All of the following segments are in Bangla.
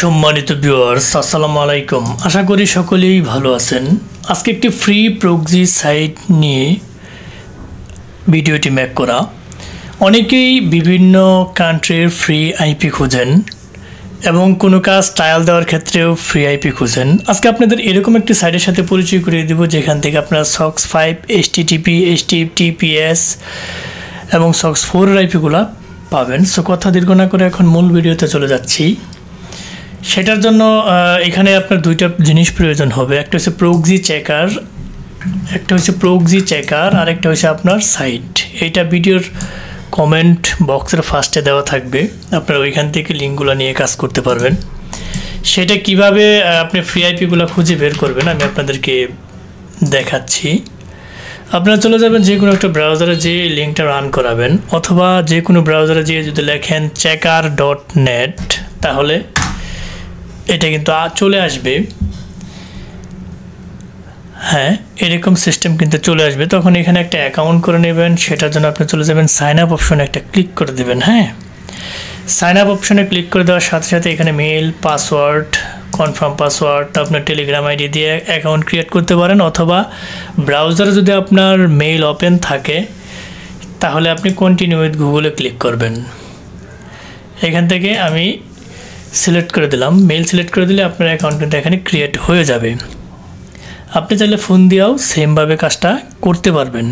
সম্মানিত ভিউয়ার্স আসসালামু আলাইকুম। আশা করি সকলেই ভালো আছেন। আজকে একটি ফ্রি প্রক্সি সাইট নিয়ে ভিডিওটি মেক করা। অনেকেই বিভিন্ন কান্ট্রির ফ্রি আইপি খুঁজেন এবং কোনো কাজ ট্রায়াল দেওয়ার ক্ষেত্রেও ফ্রি আইপি খুঁজেন। আজকে আপনাদের এরকম একটি সাইটের সাথে পরিচয় করিয়ে দেব যেখান থেকে আপনারা সক্স 5, HTTP, HTTPS এবং সক্স 4 এর আইপিগুলো পাবেন। সো কথা দীর্ঘ না করে এখন মূল ভিডিওতে চলে যাচ্ছি। সেটার জন্য এখানে আপনার দুইটা জিনিস প্রয়োজন হবে। একটা হচ্ছে প্রক্সি চেকার আর একটা হচ্ছে আপনার সাইট। এইটা ভিডিওর কমেন্ট বক্সের ফার্স্টে দেওয়া থাকবে, আপনারা ওইখান থেকে লিঙ্কগুলো নিয়ে কাজ করতে পারবেন। সেটা কিভাবে আপনি ফ্রি আইপিগুলো খুঁজে বের করবেন আমি আপনাদেরকে দেখাচ্ছি। আপনারা চলে যাবেন যে কোনো একটা ব্রাউজারে, যে লিঙ্কটা রান করাবেন, অথবা যে কোনো ব্রাউজারে যেয়ে যদি লেখেন checker.net তাহলে এটা কিন্তু চলে আসবে। হ্যাঁ, এরকম সিস্টেম কিন্তু চলে আসবে। তখন এখানে একটা অ্যাকাউন্ট করে নেবেন। সেটার জন্য আপনি চলে যাবেন সাইন আপ অপশনে একটা ক্লিক করে দেবেন। হ্যাঁ, সাইন আপ অপশনে ক্লিক করে দেওয়ার সাথে সাথে এখানে মেল, পাসওয়ার্ড, কনফার্ম পাসওয়ার্ড, আপনার টেলিগ্রাম আইডি দিয়ে অ্যাকাউন্ট ক্রিয়েট করতে পারেন, অথবা ব্রাউজারে যদি আপনার মেইল ওপেন থাকে তাহলে আপনি কন্টিনিউ উইথ গুগলে ক্লিক করবেন। এখান থেকে আমি সিলেক্ট করে দিলাম, মেল সিলেক্ট করে দিলে আপনার অ্যাকাউন্ট কিন্তু এখানে ক্রিয়েট হয়ে যাবে। আপনি চাইলে ফোন দিয়েও সেমভাবে কাজটা করতে পারবেন।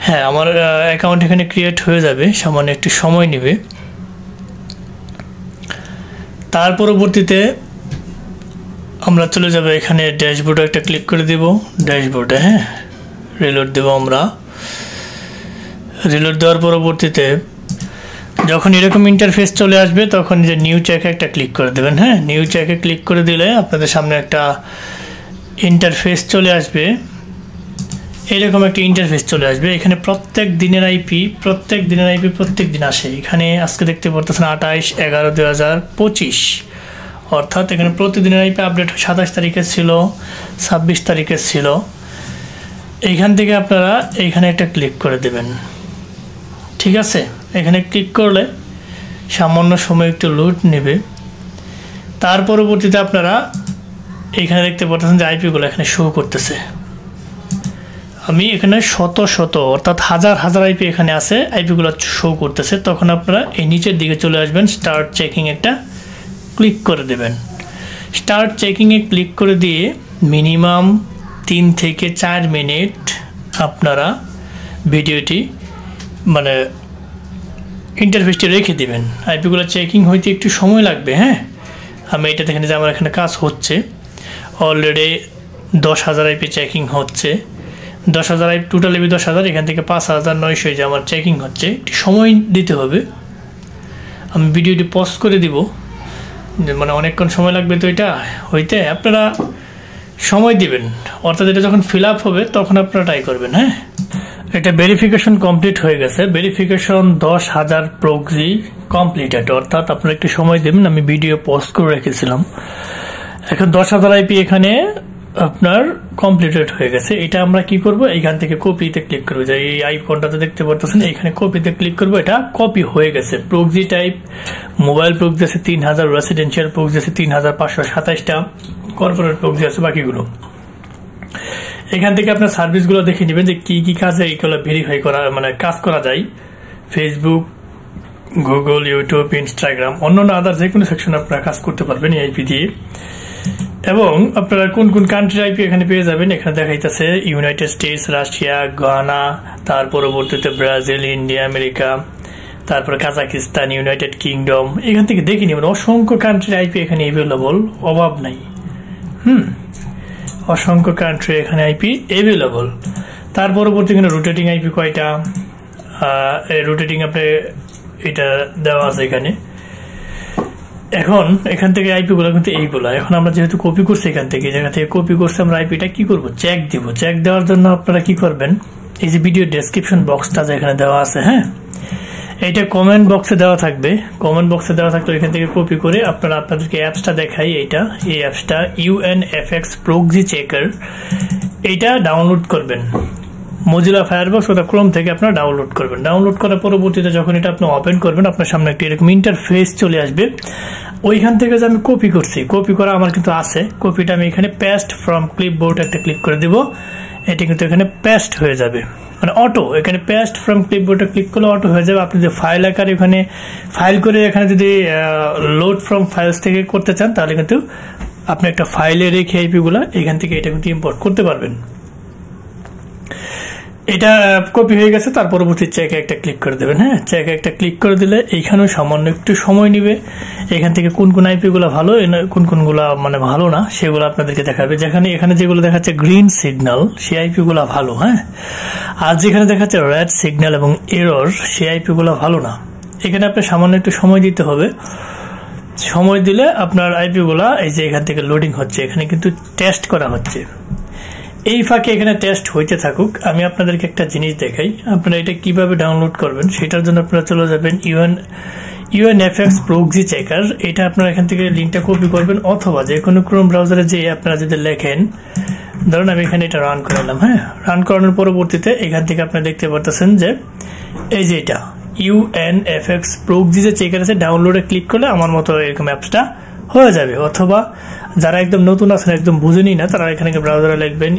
হ্যাঁ, আমার অ্যাকাউন্ট এখানে ক্রিয়েট হয়ে যাবে, সামান্য একটু সময় নেবে। তার পরবর্তীতে আমরা চলে যাব এখানে ড্যাশবোর্ডে একটা ক্লিক করে দেব। ড্যাশবোর্ডে হ্যাঁ রিলোড দেব। আমরা রিলোড দেওয়ার পরবর্তীতে যখন এরকম ইন্টারফেস চলে আসবে তখন যে নিউ চেকে একটা ক্লিক করে দেবেন। হ্যাঁ, নিউ চেকে ক্লিক করে দিলে আপনাদের সামনে একটা ইন্টারফেস চলে আসবে। এরকম একটা ইন্টারফেস চলে আসবে। এখানে প্রত্যেক দিনের আইপি প্রত্যেক দিন আসে। এখানে আজকে দেখতে পারতেছেন 28/11/2025, অর্থাৎ এখানে প্রতিদিনের আইপি আপডেট 27 তারিখে ছিল, 26 তারিখে ছিল। এইখান থেকে আপনারা এইখানে একটা ক্লিক করে দেবেন। ঠিক আছে, এখানে ক্লিক করলে সামান্য সময় একটু লোড নেবে। তার পরবর্তীতে আপনারা এখানে দেখতে পাচ্ছেন যে আইপিগুলো এখানে শো করতেছে। আমি এখানে শত অর্থাৎ হাজার আইপি এখানে আছে, আইপিগুলো শো করতেছে। তখন আপনারা এই নিচের দিকে চলে আসবেন, স্টার্ট চেকিং একটা ক্লিক করে দেবেন। স্টার্ট চেকিংয়ে ক্লিক করে দিয়ে মিনিমাম 3 থেকে 4 মিনিট আপনারা ভিডিওটি মানে ইন্টারফেসটি রেখে দেবেন। আইপিগুলো চেকিং হইতে একটু সময় লাগবে। হ্যাঁ, আমি এটা দেখেন যে আমার এখানে কাজ হচ্ছে। অলরেডি 10,000 আইপি চেকিং হচ্ছে। 10,000 আইপি টোটাল আইপি 10,000, এখান থেকে 5,900 যে আমার চেকিং হচ্ছে। একটু সময় দিতে হবে। আমি ভিডিওটি পজ করে দিব, মানে অনেকক্ষণ সময় লাগবে তো এটা হইতে। আপনারা সময় দিবেন, অর্থাৎ এটা যখন ফিল আপ হবে তখন আপনারা ট্রাই করবেন। হ্যাঁ, এটা ভেরিফিকেশন কমপ্লিট হয়ে গেছে। ভেরিফিকেশন 10,000 প্রক্সি কমপ্লিটেড, অর্থাৎ আপনারা একটু সময় দেবেন। আমি ভিডিও পোস্ট করে রেখেছিলাম। এখন 10,000 আইপি এখানে আপনার কমপ্লিটেড হয়ে গেছে। এটা আমরা কি করব, এইখান থেকে কপিতে ক্লিক করবো। যে এই আইকনটাতে দেখতে পাচ্ছেন এখানে কপিতে ক্লিক করবো। এটা কপি হয়ে গেছে। প্রক্সি টাইপ মোবাইল প্রক্সি আছে 3,000, রেসিডেন্সিয়াল প্রক্সি আছে 3,527টা, কর্পোরেট প্রক্সি আছে বাকিগুলো। এখান থেকে আপনার সার্ভিসগুলো দেখে নেবেন যে কি কি কাজে এইগুলো ভেরিফাই করা মানে কাজ করা যায়। ফেসবুক, গুগল, ইউটিউব, ইনস্টাগ্রাম, অন্যান্য আদার যে কোনো সেকশনে আপনারা কাজ করতে পারবেন এই আইপি দিয়ে। এবং আপনারা কোন কোন কান্ট্রির আইপি এখানে পেয়ে যাবেন। এখানে দেখাইতেছে ইউনাইটেড স্টেটস, রাশিয়া, গানা, তার পরবর্তীতে ব্রাজিল, ইন্ডিয়া, আমেরিকা, তারপরে কাজাকিস্তান, ইউনাইটেড কিংডম। এখান থেকে দেখে নেবেন অসংখ্য কান্ট্রির আইপি এখানে অ্যাভেলেবল, অভাব নাই। অসংখ্য কান্ট্রি এখানে আইপি অ্যাভেলেবল। তার পরবর্তী এখানে রোটেটিং আইপি কয়টা, রোটেটিং আপনি এটা দেওয়া আছে এখানে। এখন এখান থেকে আইপিগুলো কিন্তু এইগুলো। এখন আমরা যেহেতু কপি করছি এখান থেকে, জায়গা থেকে কপি করছি, আমরা আইপিটা কি করব, চেক দিব। চেক দেওয়ার জন্য আপনারা কি করবেন, এই যে ভিডিও ডেসক্রিপশন বক্সটা যেখানে দেওয়া আছে, হ্যাঁ এইটা কমেন্ট বক্সে দেওয়া থাকবে। কমেন্ট বক্সে দেওয়া থাকলে এখান থেকে কপি করে আপনারা আপনাদেরকে অ্যাপসটা দেখাই। এই অ্যাপসটা UNFX প্রক্সি চেকার, এইটা ডাউনলোড করবেন। Mozilla Firefox ওটা ক্রোম থেকে আপনারা ডাউনলোড করবেন। ডাউনলোড করার পরবর্তীতে যখন এটা আপনি ওপেন করবেন আপনার সামনে একটা এরকম ইন্টারফেস চলে আসবে। ওইখান থেকে যে আমি কপি করছি, কপি করা আমার কিন্তু আছে, কপিটা আমি এখানে পেস্ট ফ্রম ক্লিপবোর্ড একটা ক্লিক করে দিব, এটা কিন্তু এখানে পেস্ট হয়ে যাবে, মানে অটো, এখানে পেস্ট ফ্রম ক্লিপবোর্ডে ক্লিক করলে অটো হয়ে যাবে। আপনি যদি ফাইল আকারে এখানে ফাইল করে এখানে যদি লোড ফ্রম ফাইলস থেকে করতে চান তাহলে কিন্তু আপনি একটা ফাইলে রেখে আইপিগুলো এখান থেকে এটা কিন্তু ইম্পোর্ট করতে পারবেন। এটা কপি হয়ে গেছে, তার পরবর্তী চেকে একটা ক্লিক করে দেবেন। হ্যাঁ, চেকে একটা ক্লিক করে দিলে এইখানেও সামান্য একটু সময় নিবে, এখান থেকে কোন কোন আইপিগুলো ভালো কোন কোনগুলো মানে ভালো না সেগুলো আপনাদেরকে দেখাবে। যেখানে এখানে যেগুলো দেখাচ্ছে গ্রিন সিগন্যাল সেই আইপিগুলো ভালো, হ্যাঁ, আর যেখানে দেখাচ্ছে রেড সিগন্যাল এবং এরর সেই আইপিগুলো ভালো না। এখানে আপনি সামান্য একটু সময় দিতে হবে, সময় দিলে আপনার আইপিগুলা এই যে এখান থেকে লোডিং হচ্ছে, এখানে কিন্তু টেস্ট করা হচ্ছে। এই ফাঁকে এখানে টেস্ট হইতে থাকুক, আমি আপনাদেরকে একটা জিনিস দেখাই, আপনারা এটা কিভাবে ডাউনলোড করবেন সেটার জন্য আপনারা চলে যাবেন UNFX প্রক্সি চেকার। এটা আপনারা এখান থেকে লিঙ্কটা কপি করবেন, অথবা যে কোনো ক্রোম ব্রাউজারে যে আপনারা যদি লেখেন, ধরুন আমি এখানে এটা রান করালাম। হ্যাঁ, রান করানোর পরবর্তীতে এখান থেকে আপনারা দেখতে পারতেছেন যে এই যে এটা UNFX প্রক্সি যে চেকার আছে, ডাউনলোডে ক্লিক করলে আমার মতো এরকম অ্যাপসটা হয়ে যাবে। অথবা যারা একদম নতুন আছেন, একদম বুঝেনি না, তারা এখানে ব্রাউজারে লিখবেন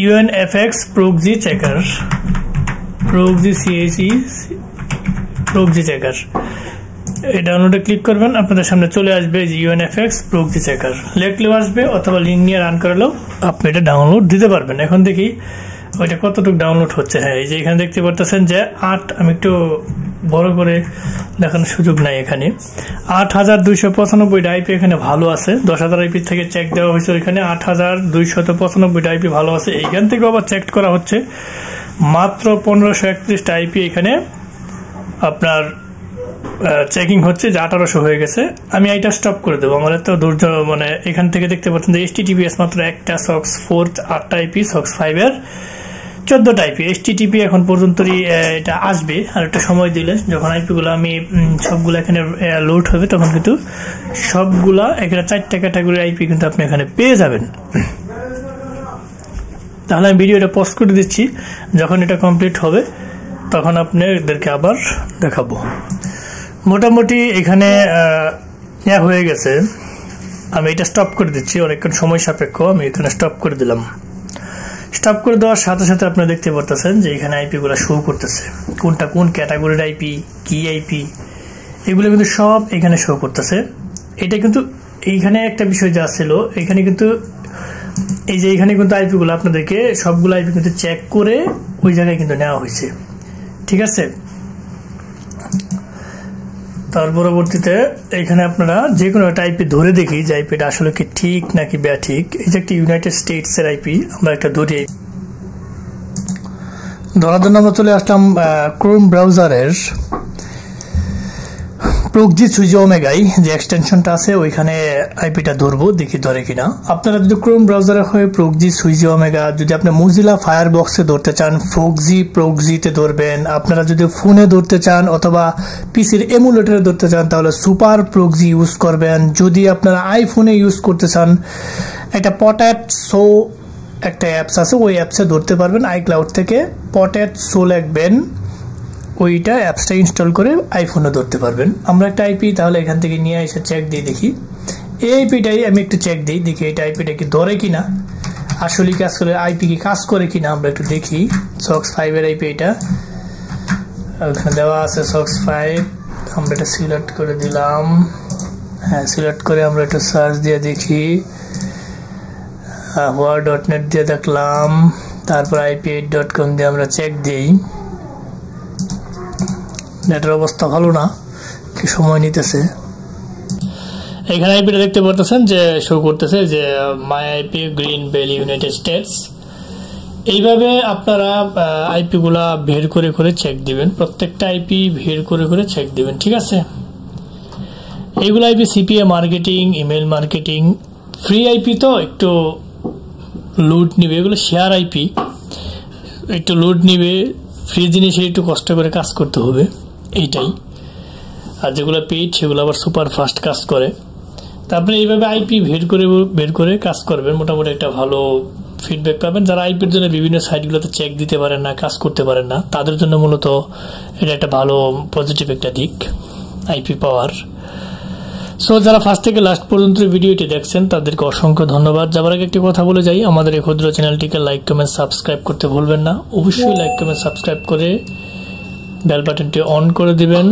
UNFX proxy checker, proxy checker, এই ডাউনলোডে ক্লিক করবেন, আপনাদের সামনে চলে আসবে যে UNFX প্রক্সি চেকার লেখলেও আসবে, অথবা লিঙ্ক নিয়ে রান করালেও আপনি এটা ডাউনলোড দিতে পারবেন। এখন দেখি ওইটা কতটুকু ডাউনলোড হচ্ছে। হ্যাঁ, এই যে এখানে দেখতে পারতেছেন যে 8, আমি একটু বড় করে দেখানোর সুযোগ নাই, এখানে 8295 আইপি এখানে ভালো আছে। 10,000 আইপি থেকে চেক দেওয়া হয়েছে, ওইখানে 8295 আইপি ভালো আছে। এইখান থেকে আবার চেক করা হচ্ছে মাত্র 1531 আইপি এখানে আপনার চেকিং হচ্ছে, যে 1800 হয়ে গেছে। আমি এটা স্টপ করে দেবো, আমার তো দুর্য, মানে এখান থেকে দেখতে পাচ্ছেন যে HTTPS মাত্র একটা, SOX 4 8টা আইপি, SOX 5 এর 14টা আইপি, HTTP এখন পর্যন্তই এটা আসবে। আর একটা সময় দিলে যখন আইপিগুলো আমি সবগুলো এখানে লোড হবে, তখন কিন্তু সবগুলা এখানে 4টা ক্যাটাগরি আইপি কিন্তু আপনি এখানে পেয়ে যাবেন। তাহলে আমি ভিডিওটা পজ করে দিচ্ছি, যখন এটা কমপ্লিট হবে তখন আপনাদেরকে আবার দেখাবো। মোটামুটি এখানে হয়ে গেছে, আমি এটা স্টপ করে দিচ্ছি, অনেকক্ষণ সময় সাপেক্ষ, আমি এখানে স্টপ করে দিলাম। স্টপ করে দেওয়ার সাথে সাথে আপনারা দেখতে পারতেছেন যে এখানে আইপি গুলা শো করতেছে, কোনটা কোন ক্যাটাগরির আইপি, কি আইপি, এগুলো কিন্তু সব এখানে শো করতেছে। এটা কিন্তু এইখানে একটা বিষয় যা ছিল, এখানে কিন্তু এই যে এখানে কিন্তু আইপি গুলো আপনাদেরকে সবগুলো আইপি কিন্তু চেক করে ওই জায়গায় কিন্তু নেওয়া হয়েছে, ঠিক আছে। তার পরবর্তীতে এখানে আপনারা যে কোনো একটা আইপি ধরে দেখি যে আইপিটা আসলে কি ঠিক নাকি ব্যাঠিক। এই যে একটা ইউনাইটেড স্টেটস এর আইপি, আমরা একটা ধরি, ধরার জন্য আমরা চলে আসলাম ক্রোম ব্রাউজারের প্রক্সি সুইজি ওমেগাই যে এক্সটেনশনটা আছে, ওইখানে আইপিটা ধরবো, দেখি ধরে কিনা। আপনারা যদি ক্রোম ব্রাউজারে হয় প্রক্সি সুইজি ওমেগা, যদি আপনি মোজিলা ফায়ারবক্সে ধরতে চান প্রক্সিতে ধরবেন। আপনারা যদি ফোনে ধরতে চান অথবা পিসির এমুলেটরে ধরতে চান তাহলে সুপার প্রক্সি ইউজ করবেন। যদি আপনারা আইফোনে ইউজ করতে চান, একটা পটেটসো একটা অ্যাপস আছে, ওই অ্যাপসে ধরতে পারবেন। আইক্লাউড থেকে পটেটসো লিখবেন, ওইটা অ্যাপসটা ইনস্টল করে আইফোনে ধরতে পারবেন। আমরা একটা আইপি তাহলে এখান থেকে নিয়ে এসে চেক দিয়ে দেখি, এই আইপিটাই আমি একটু চেক দিই, দেখি এটা আইপিটা কি ধরে কিনা, আসলে কি আসলে আইপি কি কাজ করে কিনা আমরা একটু দেখি। SOX 5 এর আইপি এটা ওখানে দেওয়া আছে, SOX 5, আমরা এটা সিলেক্ট করে দিলাম। হ্যাঁ, সিলেক্ট করে আমরা একটু সার্চ দিয়ে দেখি, hoa.net দিয়ে দেখলাম, তারপর IP8.com দিয়ে আমরা চেক দিই। নেটের অবস্থা ভালো না, কি সময় নিতেছে। এখানে আইপিটা দেখতে পারতেছেন যে শো করতেছে যে মাই IP green valley United states. এইভাবে আপনারা আইপি গুলা বের করে করে চেক দিবেন, প্রত্যেকটা আইপি বের করে করে চেক দিবেন, ঠিক আছে। এইগুলো IP CPA marketing, email marketing, free IP তো একটু লোড নিবে, এগুলো শেয়ার আইপি একটু লোড নিবে, ফ্রি জিনিসে একটু কষ্ট করে কাজ করতে হবে, এইটাই। আর যেগুলো পেইড সেগুলো আবার সুপার ফাস্ট কাজ করে। তারপরে এইভাবে আইপি বের করে কাজ করবেন, মোটামুটি একটা ভালো ফিডব্যাক পাবেন। যারা আইপির জন্য বিভিন্ন সাইটগুলোতে চেক দিতে পারেন না, কাজ করতে পারেন না, তাদের জন্য মূলত এটা একটা ভালো পজিটিভ একটা দিক আইপি পাওয়ার। সো যারা ফার্স্ট থেকে লাস্ট পর্যন্ত ভিডিওটি দেখছেন তাদেরকে অসংখ্য ধন্যবাদ। যাবার আগে একটি কথা বলে যাই, আমাদের এই ক্ষুদ্র চ্যানেলটিকে লাইক কমেন্ট সাবস্ক্রাইব করতে ভুলবেন না। অবশ্যই লাইক কমেন্ট সাবস্ক্রাইব করে বেল বাটনটি অন করে দিবেন,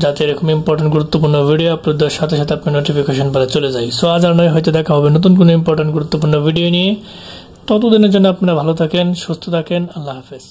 যাতে এরকম ইম্পর্টেন্ট গুরুত্বপূর্ণ ভিডিও আপলোড দেওয়ার সাথে সাথে আপনার নোটিফিকেশন পারে চলে যায়। সো আজ আর নয়, হয়তো দেখা হবে নতুন কোনো ইম্পর্টেন্ট গুরুত্বপূর্ণ ভিডিও নিয়ে। ততদিনের জন্য আপনারা ভালো থাকেন, সুস্থ থাকেন। আল্লাহ হাফেজ।